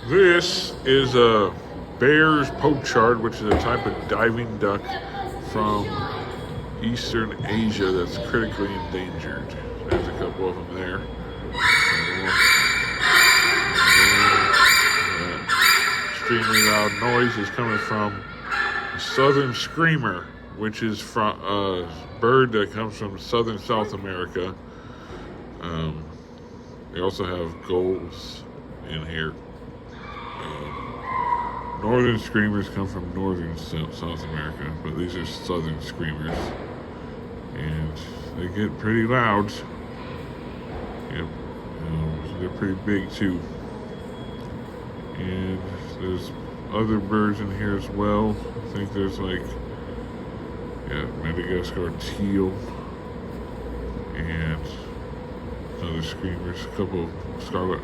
This is a Bear's Pochard, which is a type of diving duck from Eastern Asia that's critically endangered. There's a couple of them there. Extremely loud noise is coming from the southern screamer, which is from a bird that comes from southern South America. They also have gulls in here. Northern screamers come from northern South America, but these are southern screamers. And they get pretty loud. Yep. They're pretty big too. And there's other birds in here as well. I think there's Madagascar teal and other screamers, a couple of scarlet